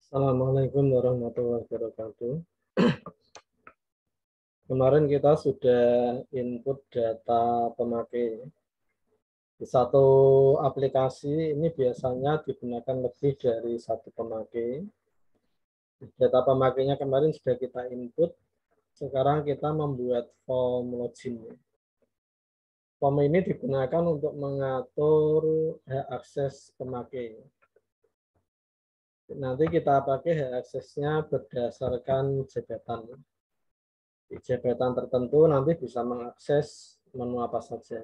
Assalamualaikum warahmatullahi wabarakatuh. Kemarin kita sudah input data pemakai. Di satu aplikasi ini biasanya digunakan lebih dari satu pemakai. Data pemakainya kemarin sudah kita input. Sekarang kita membuat form login. Form ini digunakan untuk mengatur hak akses pemakai. Nanti kita pakai hak aksesnya berdasarkan jabatan. Di jabatan tertentu nanti bisa mengakses menu apa saja.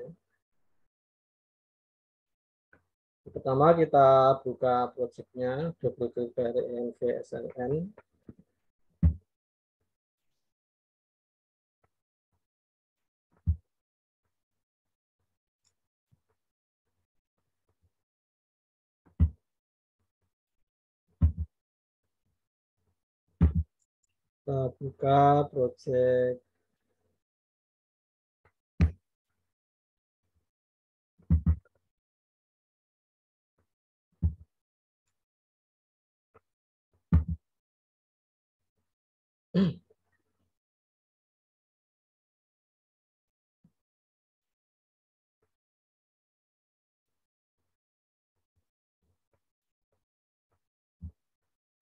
Pertama kita buka projectnya, double klik dari NVSLN. Kita buka project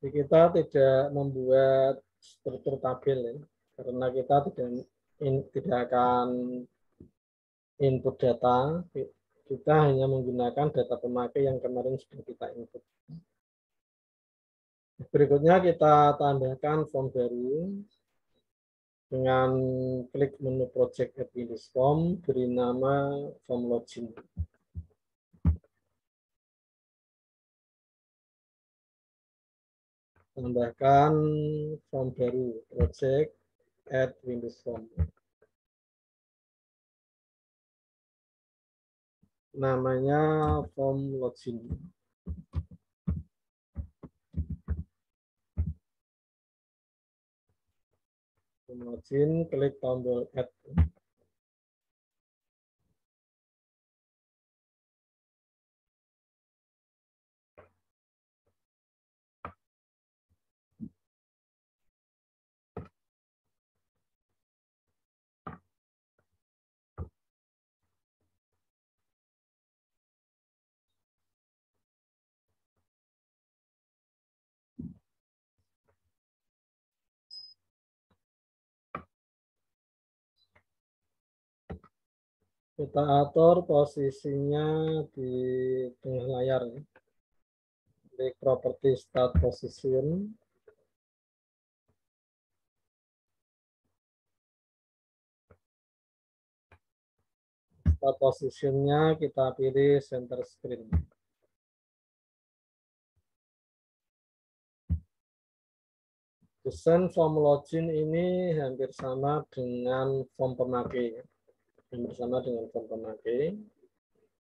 kita tidak membuat struktur tabel ya, karena kita tidak akan input data, kita hanya menggunakan data pemakai yang kemarin sudah kita input. Berikutnya kita tambahkan form baru dengan klik menu project add this form, beri nama form login. Tambahkan form baru, project add Windows Form. Namanya form login. Form login, klik tombol add. Kita atur posisinya di tengah layar. Klik property start position. Start positionnya kita pilih center screen. Desain form login ini hampir sama dengan form pemakai.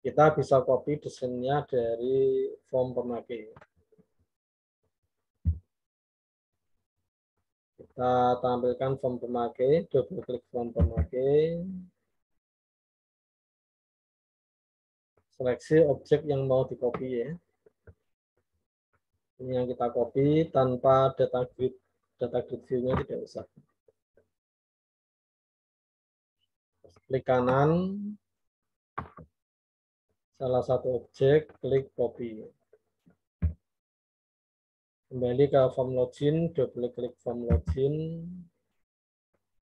Kita bisa copy desainnya dari form pemakai. Kita tampilkan form pemakai, double klik form pemakai. Seleksi objek yang mau di copy ya. Ini yang kita copy tanpa data grid view-nya tidak usah. Klik kanan, salah satu objek, klik copy. Kembali ke form login, double klik form login,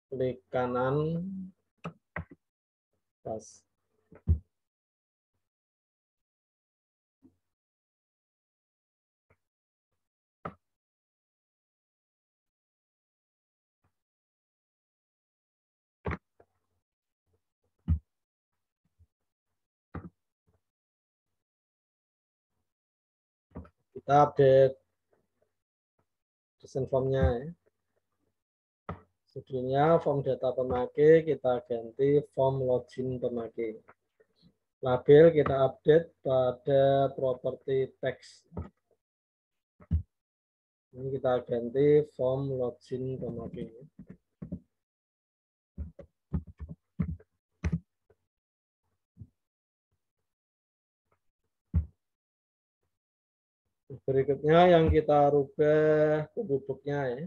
klik kanan, pas. Kita update desain formnya ya. Sebelumnya form data pemakai kita ganti form login pemakai. Label kita update pada property text. Ini kita ganti form login pemakai. Berikutnya yang kita rubah kumbubuknya ya.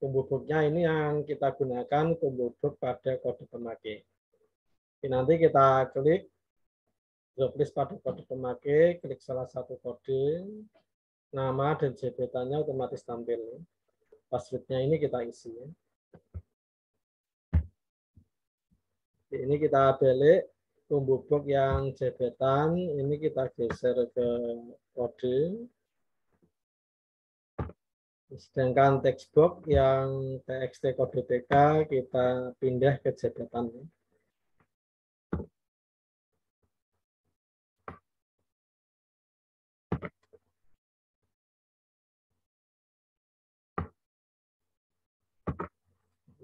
Kumbubuknya ini yang kita gunakan kumbubuk pada kode pemakai. Nanti kita klik double klik pada kode pemakai, klik salah satu kode, nama dan jabatannya otomatis tampil. Passwordnya ini kita isi. Ini kita balik kumbubuk yang jabatan, ini kita geser ke kode. Sedangkan textbox yang txt kode TK kita pindah ke jabatan.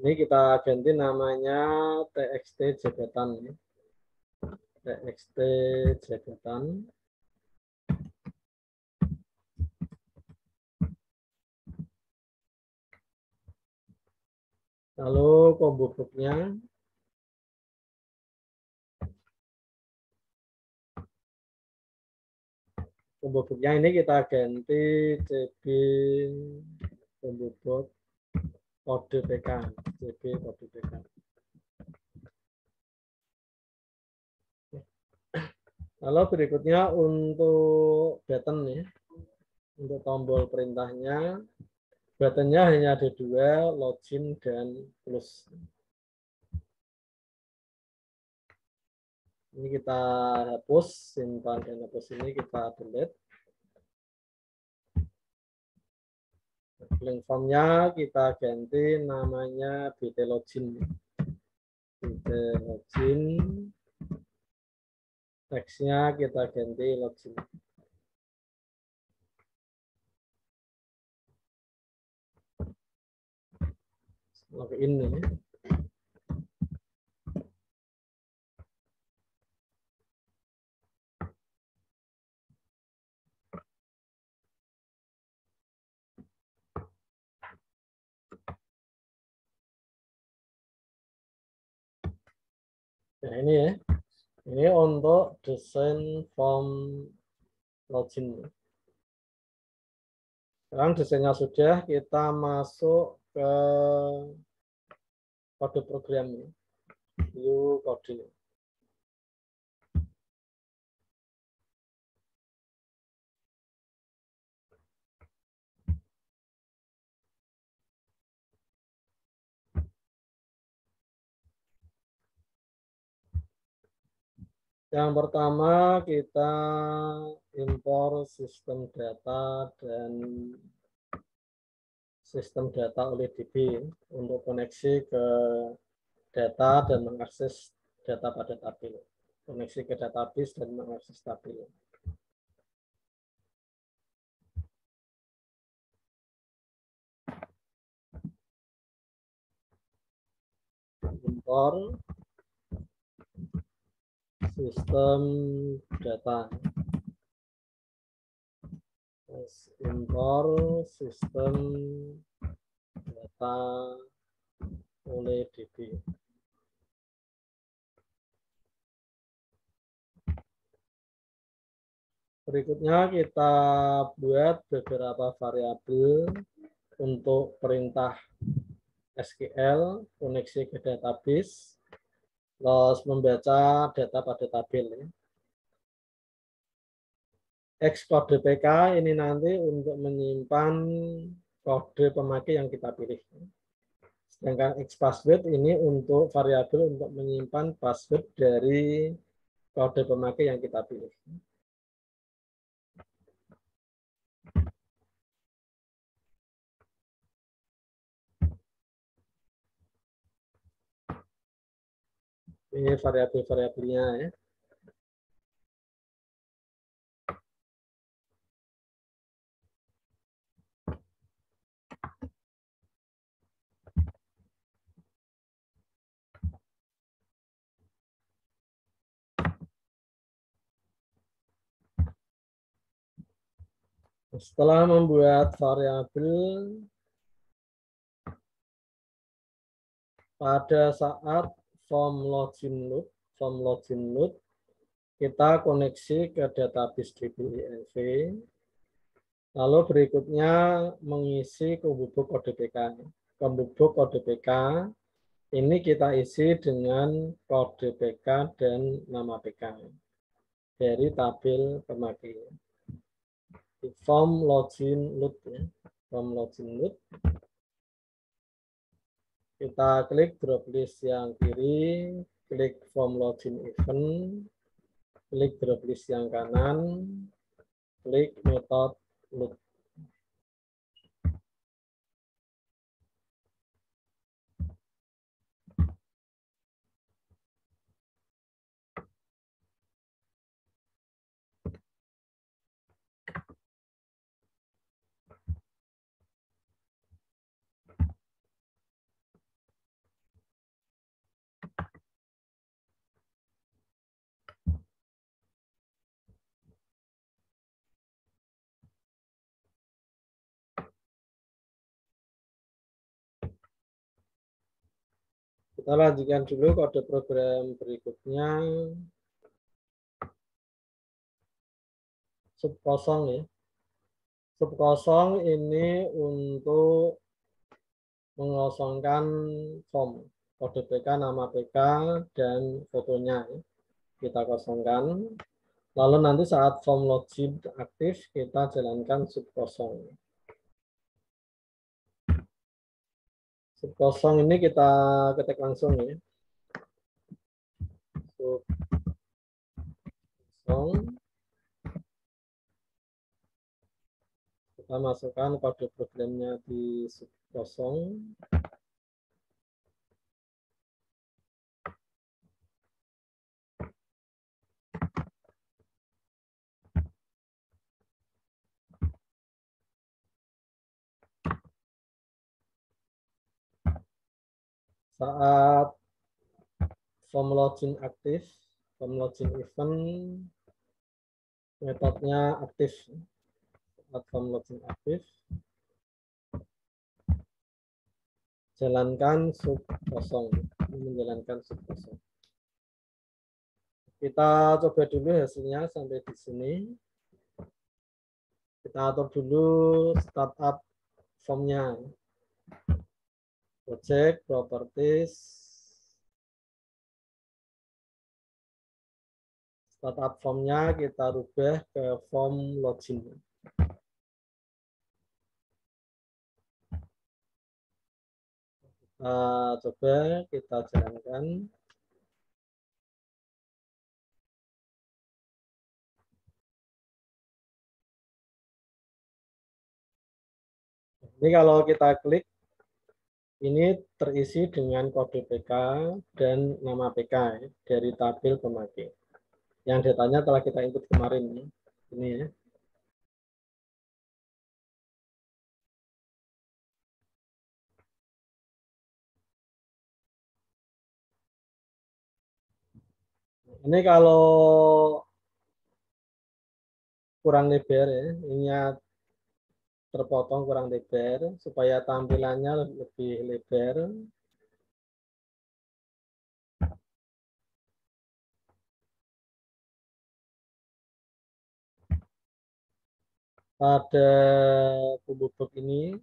Ini kita ganti namanya txt jabatan. Txt jabatan. Lalu kumbubuknya ini kita ganti CB kumbubuk kode PK, CB kode PK. Lalu berikutnya untuk button ya, untuk tombol perintahnya, buttonnya hanya ada dua, login dan plus. Ini kita hapus, simpan dan hapus ini kita delete. Link formnya kita ganti namanya BT login. BT login. Teksnya kita ganti login. Login ini. Nah ini ya. Ini untuk desain form login. Sekarang desainnya sudah, kita masuk ke kode program ini. View kode. Yang pertama kita impor sistem data dan sistem data oleh DB untuk koneksi ke data dan mengakses data pada tabel. Koneksi ke database dan mengakses tabel. Impor sistem data. Impor sistem data oleh DB. Berikutnya kita buat beberapa variabel untuk perintah SQL, koneksi ke database, terus membaca data pada tabel. X kode PK ini nanti untuk menyimpan kode pemakai yang kita pilih. Sedangkan X password ini untuk variabel untuk menyimpan password dari kode pemakai yang kita pilih. Ini variabel-variabelnya ya. Setelah membuat variabel, pada saat form login load, kita koneksi ke database DB-ENV. Lalu berikutnya mengisi kububuk kode PK. Kububuk kode PK ini kita isi dengan kode PK dan nama PK dari tabel pemakai. Di form login load ya. Form login load. Kita klik drop list yang kiri, klik form login event, klik drop list yang kanan, klik method load. Kita lanjutkan dulu kode program berikutnya. Sub kosong ya. Sub kosong ini untuk mengosongkan form. Kode PK, nama PK, dan fotonya. Kita kosongkan. Lalu nanti saat form login aktif, kita jalankan sub kosong. Sub kosong ini kita ketik langsung ya. Sub kosong. Kita masukkan kode programnya di sub kosong. Saat form login aktif, form login event, metodenya aktif. Saat form login aktif, jalankan sub kosong. Menjalankan sub kosong. Kita coba dulu hasilnya sampai di sini. Kita atur dulu startup formnya. Project, properties, startup formnya kita rubah ke form login. Coba kita jalankan. Ini kalau kita klik, ini terisi dengan kode PK dan nama PK ya, dari tabel pemakai. Yang datanya telah kita input kemarin. Ini ya. Ini kalau kurang lebar ya, ini terpotong kurang lebar supaya tampilannya lebih lebar. Pada kububuk ini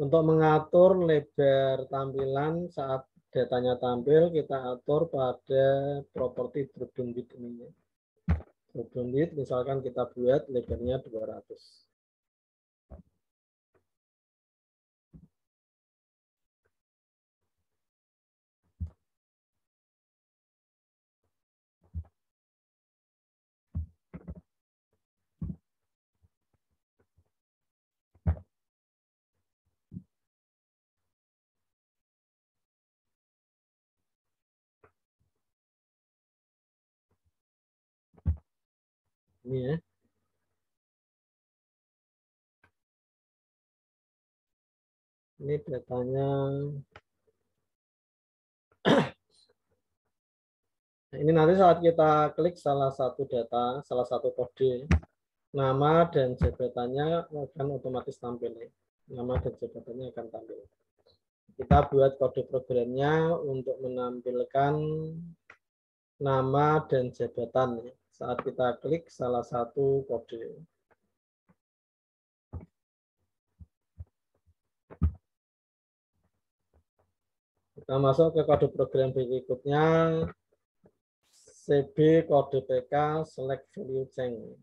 untuk mengatur lebar tampilan saat datanya tampil, kita atur pada properti drop down width ini. Drop down width misalkan kita buat lebarnya 200. Ini ya. Ini datanya. Ini nanti saat kita klik salah satu data, salah satu kode, nama dan jabatannya akan otomatis tampil. Nama dan jabatannya akan tampil. Kita buat kode programnya untuk menampilkan nama dan jabatan. saat kita klik salah satu kode. Kita masuk ke kode program berikutnya, CB kode PK select value change.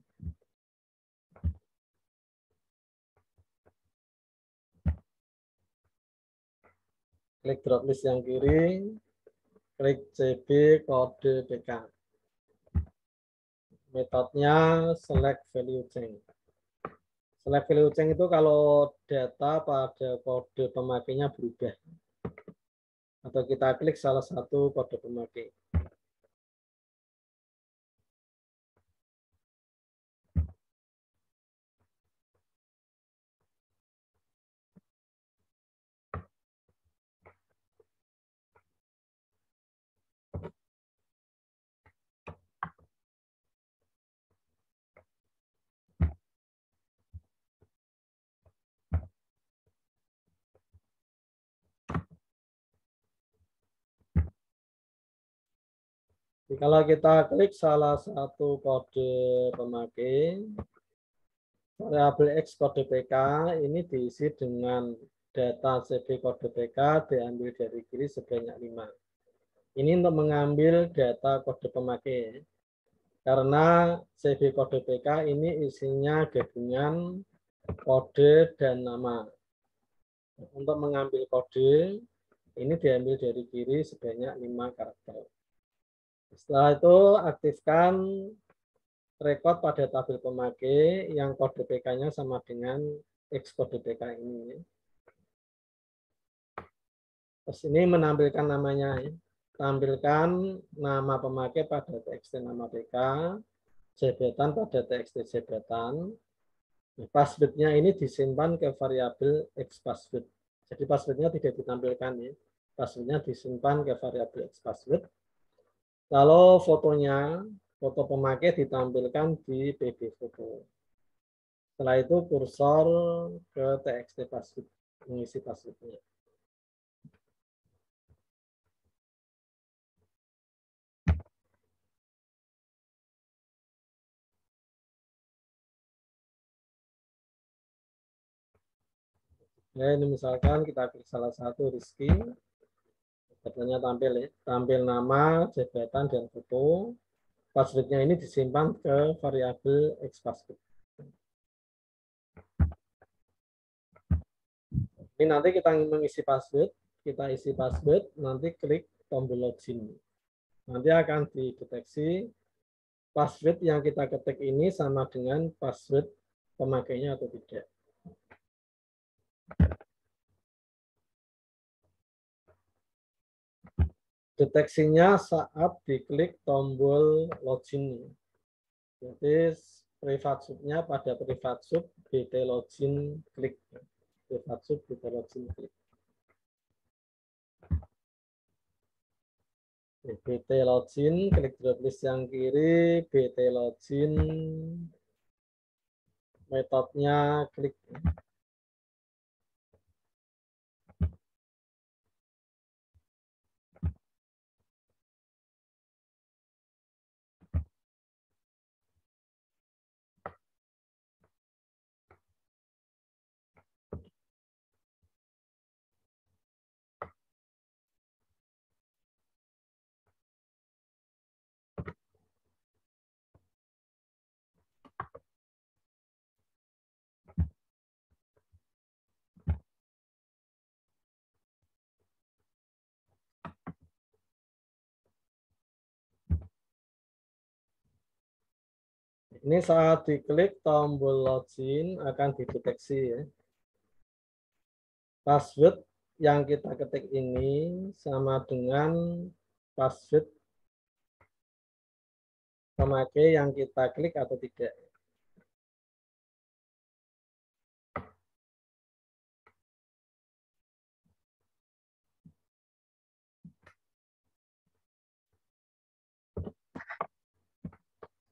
Klik drop list yang kiri, klik CB kode PK. Metodenya select value change. Select value change itu kalau data pada kode pemakainya berubah. Atau kita klik salah satu kode pemakai. Jadi kalau kita klik salah satu kode pemakai, variabel X kode PK ini diisi dengan data CB kode PK diambil dari kiri sebanyak 5. Ini untuk mengambil data kode pemakai. Karena CB kode PK ini isinya gabungan kode dan nama. Untuk mengambil kode, ini diambil dari kiri sebanyak 5 karakter. Setelah itu, aktifkan record pada tabel pemakai yang kode PK-nya sama dengan X kode PK ini. Terus ini menampilkan namanya. Tampilkan nama pemakai pada TXT nama PK, jabatan pada TXT jabatan. Password-nya ini disimpan ke variabel X password. Jadi password-nya tidak ditampilkan ya. Password-nya disimpan ke variabel X password. Kalau fotonya, foto pemakai ditampilkan di PB foto. Setelah itu kursor ke TXT password, mengisi password-nya. Nah, ini misalkan kita klik salah satu Rizky, katanya tampil ya, tampil nama, jabatan, dan foto. Passwordnya ini disimpan ke variabel X password. Ini nanti kita mengisi password, kita isi password, nanti klik tombol login. Nanti akan dideteksi password yang kita ketik ini sama dengan password pemakainya atau tidak. Deteksinya saat diklik tombol login. Jadi private sub-nya pada private sub BT login klik. Private sub BT login klik. BT login, klik drop list yang kiri, BT login, metodenya klik. Ini saat diklik tombol login akan dideteksi ya. Password yang kita ketik ini sama dengan password pemakai yang kita klik atau tidak.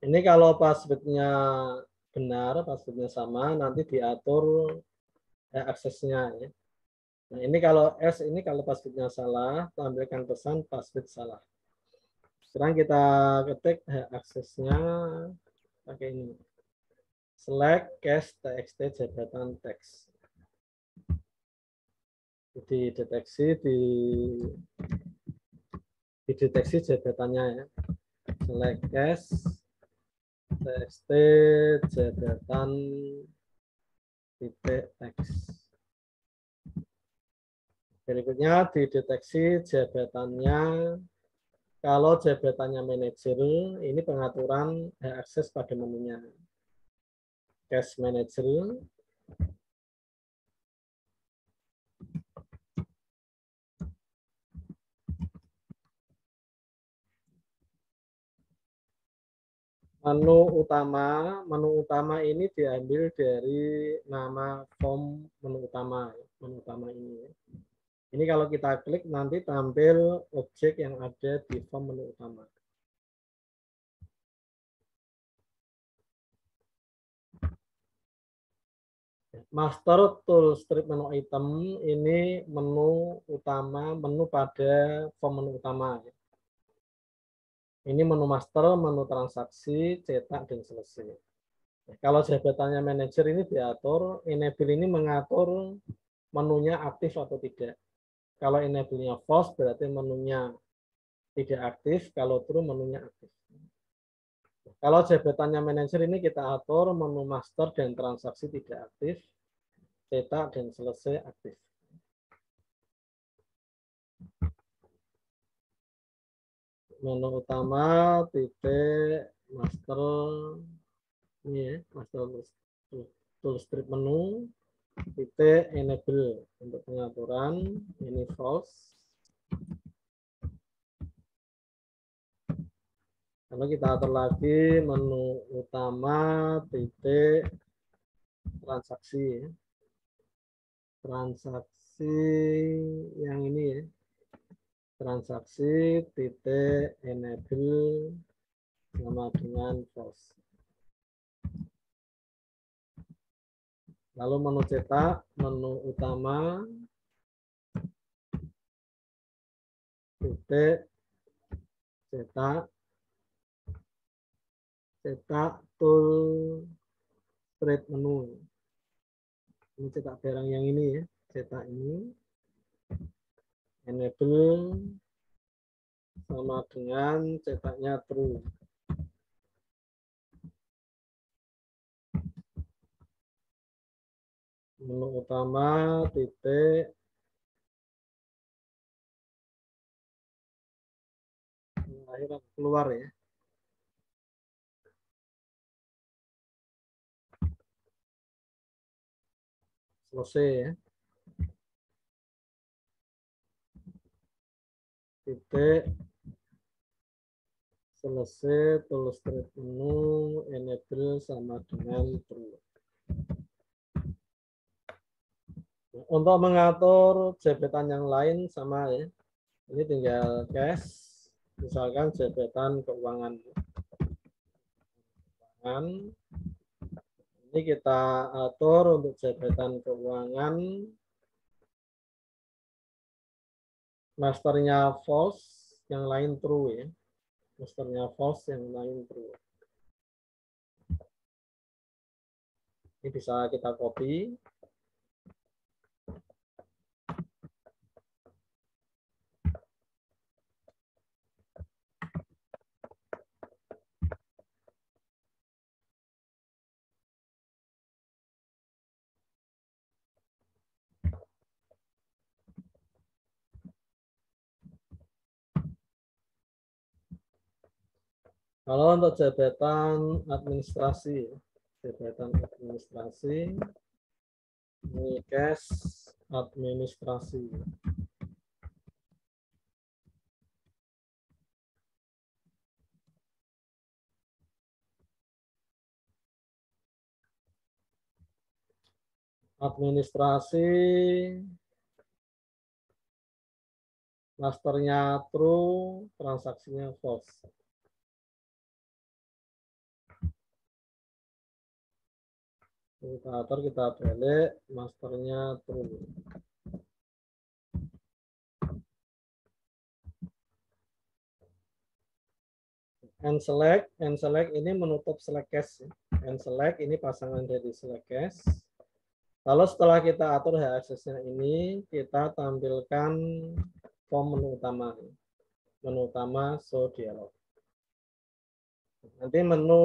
Ini kalau passwordnya benar, passwordnya sama, nanti diatur aksesnya ya. Nah, ini kalau S ini kalau passwordnya salah, tampilkan pesan password salah. Sekarang kita ketik aksesnya pakai ini. Select cache txt jabatan teks. Jadi dideteksi jabatannya ya. Select cache txt jabatan titik teks. Berikutnya dideteksi jabatannya. Kalau jabatannya manajer, ini pengaturan akses pada menunya. Cache manager. Menu utama ini diambil dari nama form menu utama ini. Ini kalau kita klik nanti tampil objek yang ada di form menu utama. Master tool strip menu item ini menu utama, menu pada form menu utama. Ini menu master, menu transaksi, cetak, dan selesai. Kalau jabatannya manajer ini diatur, enable ini mengatur menunya aktif atau tidak. Kalau enable-nya false berarti menunya tidak aktif, kalau true menunya aktif. Kalau jabatannya manajer ini kita atur menu master dan transaksi tidak aktif, cetak dan selesai aktif. Menu utama titik master ini ya, master tool strip menu titik enable untuk pengaturan ini false. Lalu kita atur lagi menu utama titik transaksi ya. Transaksi yang ini ya. Transaksi titik enable sama dengan false. Lalu menu cetak, menu utama titik cetak tool strip menu. Ini cetak barang yang ini ya, cetak ini enable sama dengan cetaknya true. Menu utama titik akhirnya keluar ya. Selesai ya. Titik selesai tool strip menu enable sama dengan true. Untuk mengatur jabatan yang lain sama ya. Ini tinggal cache, misalkan jabatan keuangan. Ini kita atur untuk jabatan keuangan. Masternya false, yang lain true ya. Masternya false, yang lain true. Ini bisa kita copy. Kalau untuk jabatan administrasi, ini cache administrasi. Administrasi, masternya true, transaksinya false. Kita atur, kita balik, masternya true. and select ini menutup select case. And select ini pasangan dari select case. Lalu setelah kita atur hak aksesnya ini, kita tampilkan form menu utama. Menu utama show dialog. Nanti menu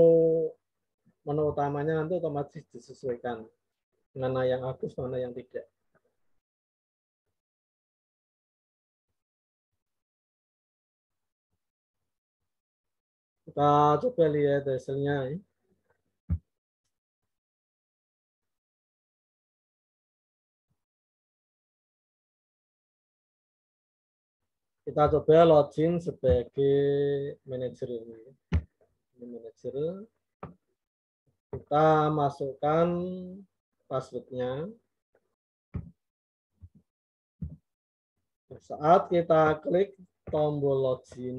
utamanya nanti otomatis disesuaikan mana yang aktif, mana yang tidak. Kita coba lihat hasilnya. Kita coba login sebagai manajer ini. Ini manajer. Kita masukkan passwordnya. Saat kita klik tombol login,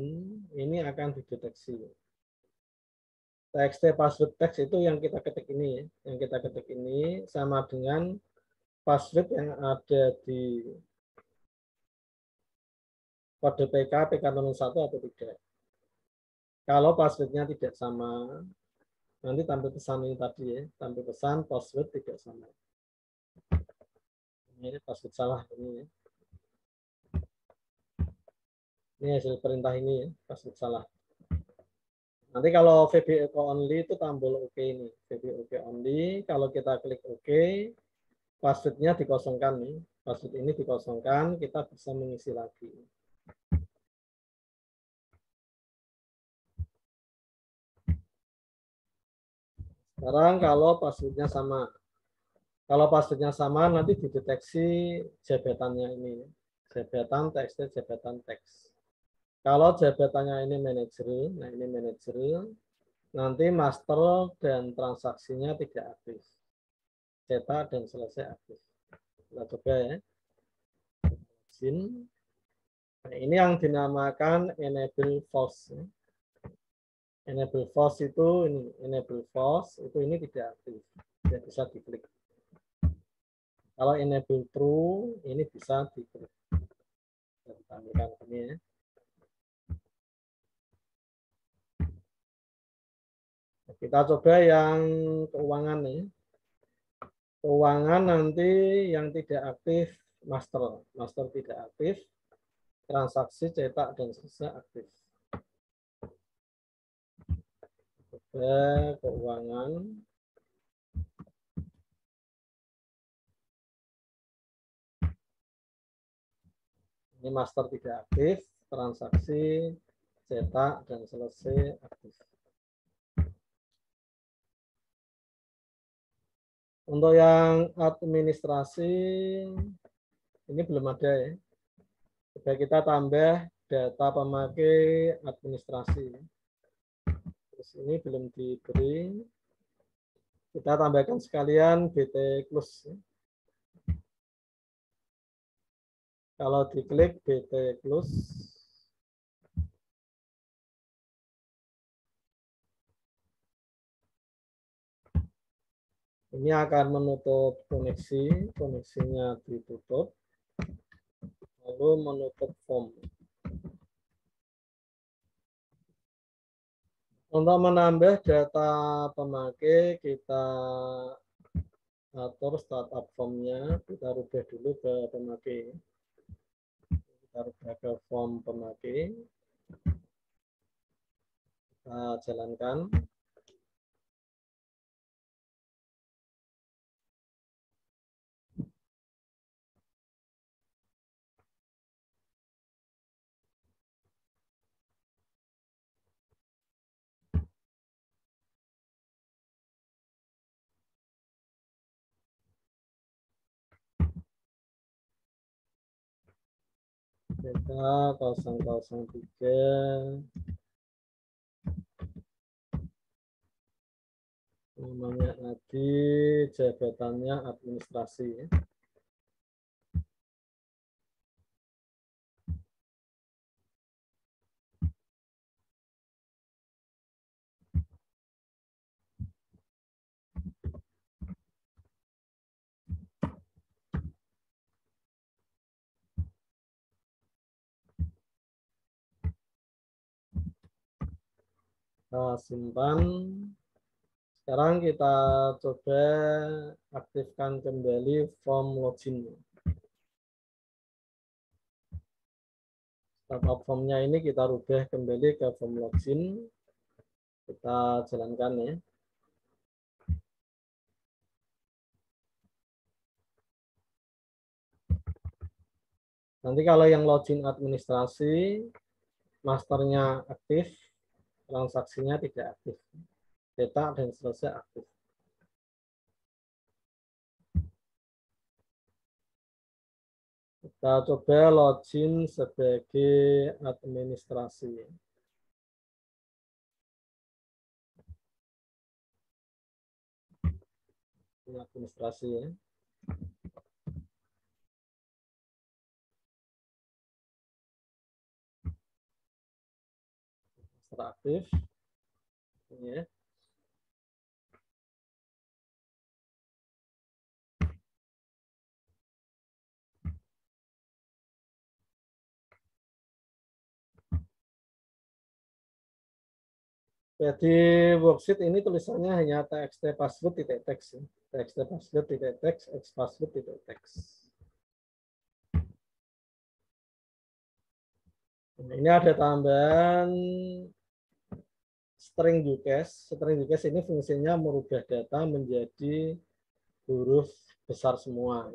ini akan dideteksi. TXT password text itu yang kita ketik ini, yang kita ketik ini sama dengan password yang ada di kode PK 01 atau tidak. Kalau passwordnya tidak sama, nanti tampil pesan ini tadi ya, tampil pesan password tidak sama. Ini password salah ini ya. Ini hasil perintah ini ya, password salah. Nanti kalau VB OK only itu tombol OK ini, VB OK only. Kalau kita klik OK, passwordnya dikosongkan nih, password ini dikosongkan, kita bisa mengisi lagi. Sekarang kalau passwordnya sama, nanti dideteksi jabatannya ini, jabatan teks, jabatan teks. Kalau jabatannya ini manajer, nah ini manajer, nanti master dan transaksinya tidak aktif. Cetak dan selesai aktif. Kita coba ya. Nah, ini yang dinamakan enable false. Enable false itu ini, enable false itu ini tidak aktif, tidak bisa diklik. Kalau enable true ini bisa diklik. Kita tampilkan ini ya. Kita coba yang keuangan nih. Keuangan nanti yang tidak aktif master, master tidak aktif, transaksi cetak dan selesai aktif. Coba keuangan. Ini master tidak aktif, transaksi cetak dan selesai aktif. Untuk yang administrasi ini belum ada ya. Coba kita tambah data pemakai administrasi. Terus ini belum diberi. Kita tambahkan sekalian BT close. Kalau diklik BT close, ini akan menutup koneksi, koneksinya ditutup, lalu menutup form. Untuk menambah data pemakai, kita atur startup formnya, kita rubah dulu ke pemakai. Kita rubah ke form pemakai. Kita jalankan. Kita 003 namanya Adi, jabatannya administrasi. Kita simpan. Sekarang kita coba aktifkan kembali form login. Startup formnya ini kita rubah kembali ke form login. Kita jalankan ya. Nanti kalau yang login administrasi, masternya aktif, transaksinya tidak aktif. Data dan seterusnya aktif. Kita coba login sebagai administrasi. Ini administrasi ya. Master aktif. Ini ya. Jadi worksheet ini tulisannya hanya txt password titik teks, txt password titik teks, x password titik teks. Ini ada tambahan string UCAS. String UCAS ini fungsinya merubah data menjadi huruf besar semua.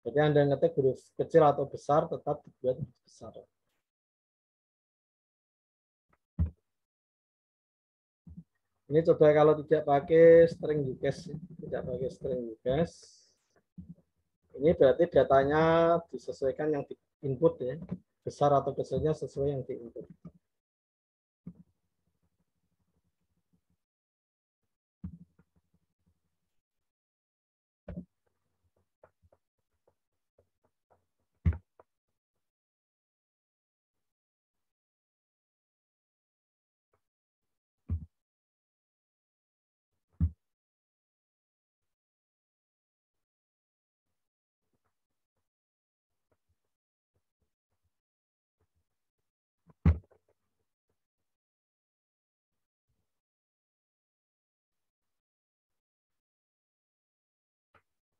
Jadi Anda ngetik huruf kecil atau besar tetap dibuat huruf besar. Ini coba kalau tidak pakai string UCAS, tidak pakai string UCAS. Ini berarti datanya disesuaikan yang di input ya. Besar atau kecilnya sesuai yang di input.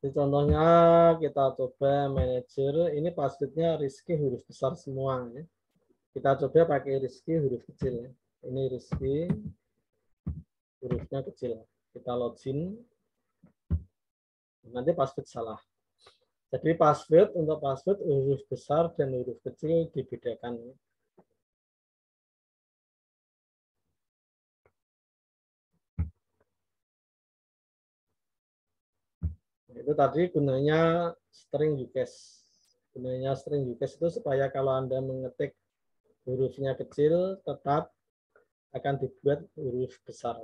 Jadi contohnya kita coba manager, ini passwordnya Rizky huruf besar semua ya. Kita coba pakai Rizky huruf kecil ya. Ini Rizky hurufnya kecil. Kita login, nanti password salah. Jadi password untuk password huruf besar dan huruf kecil dibedakan. Itu tadi gunanya string UCAS. Gunanya string UCAS itu supaya kalau Anda mengetik hurufnya kecil tetap akan dibuat huruf besar.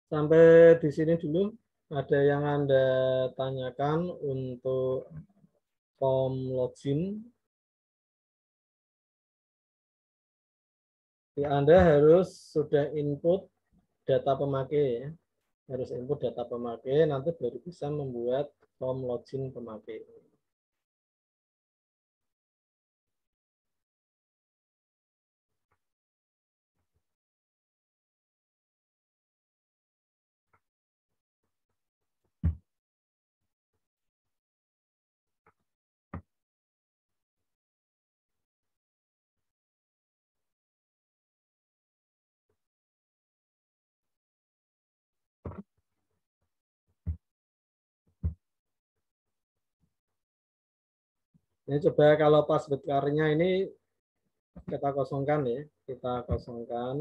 Sampai di sini dulu. Ada yang Anda tanyakan untuk form login? Anda harus sudah input data pemakai ya. Harus input data pemakai, nanti baru bisa membuat form login pemakai. Ini coba kalau password car-nya ini kita kosongkan ya. Kita kosongkan.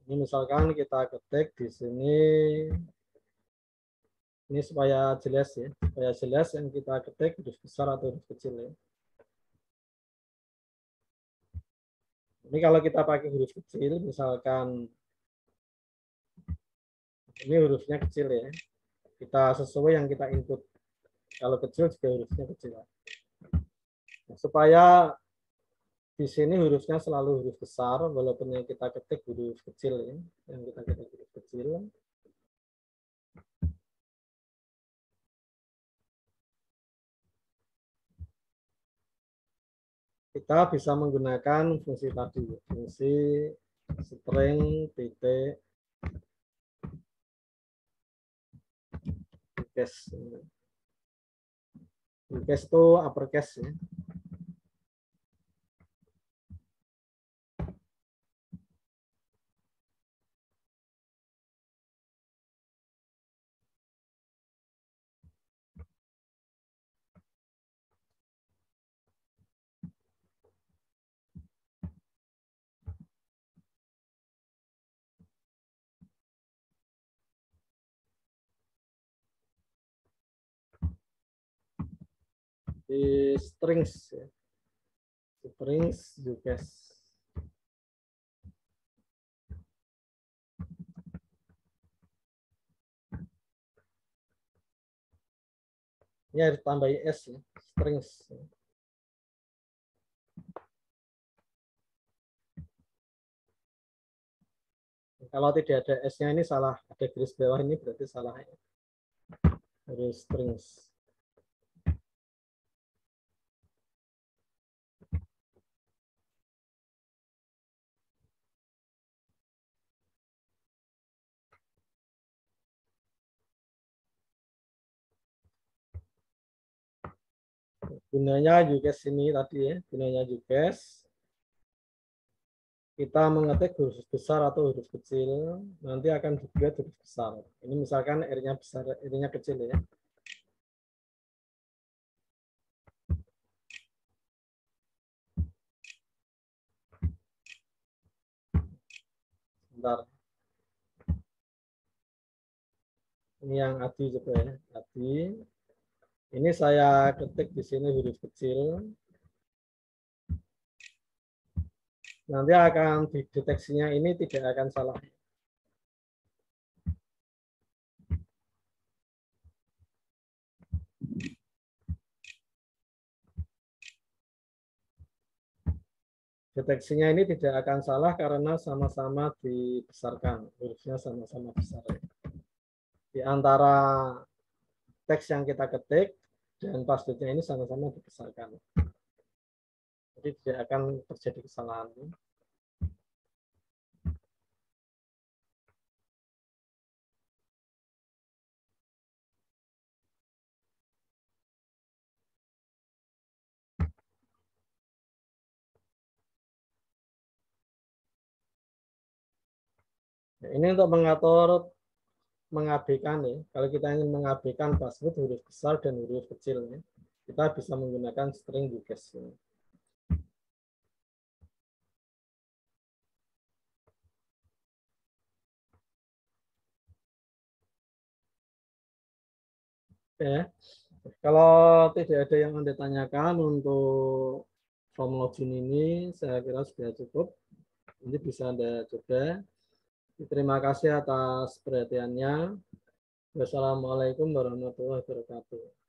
Ini misalkan kita ketik di sini Ini supaya jelas ya, supaya jelas yang kita ketik huruf besar atau huruf kecil ya. Ini kalau kita pakai huruf kecil, misalkan ini hurufnya kecil ya, kita sesuai yang kita input. Kalau kecil juga hurufnya kecil. Nah, supaya di sini hurufnya selalu huruf besar, walaupun yang kita ketik huruf kecil ya, yang kita ketik huruf kecil. Kita bisa menggunakan fungsi tadi, fungsi string titik case. Case itu uppercase ya. Di strings ya. Strings UCase. Ini harus tambahi S ya, strings. Kalau tidak ada S-nya ini salah, ada garis bawah ini berarti salah ya. Harus strings. Gunanya UCase ini tadi ya, gunanya UCase. Kita mengetik huruf besar atau huruf kecil, nanti akan dibuat huruf besar. Ini misalkan R-nya besar, R-nya kecil ya. Bentar. Ini yang Adi coba ya, Adi. Ini saya ketik di sini huruf kecil. Nanti akan dideteksinya ini tidak akan salah. Deteksinya ini tidak akan salah karena sama-sama dibesarkan. Hurufnya sama-sama besar. Di antara teks yang kita ketik dan passwordnya ini sama-sama dibesarkan. Jadi tidak akan terjadi kesalahan. Ini untuk mengatur mengabaikan ya. Kalau kita ingin mengabaikan password huruf besar dan huruf kecil ya, kita bisa menggunakan string UCase. Ya. Kalau tidak ada yang Anda tanyakan untuk form login ini, saya kira sudah cukup. Ini bisa Anda coba. Terima kasih atas perhatiannya. Wassalamualaikum warahmatullahi wabarakatuh.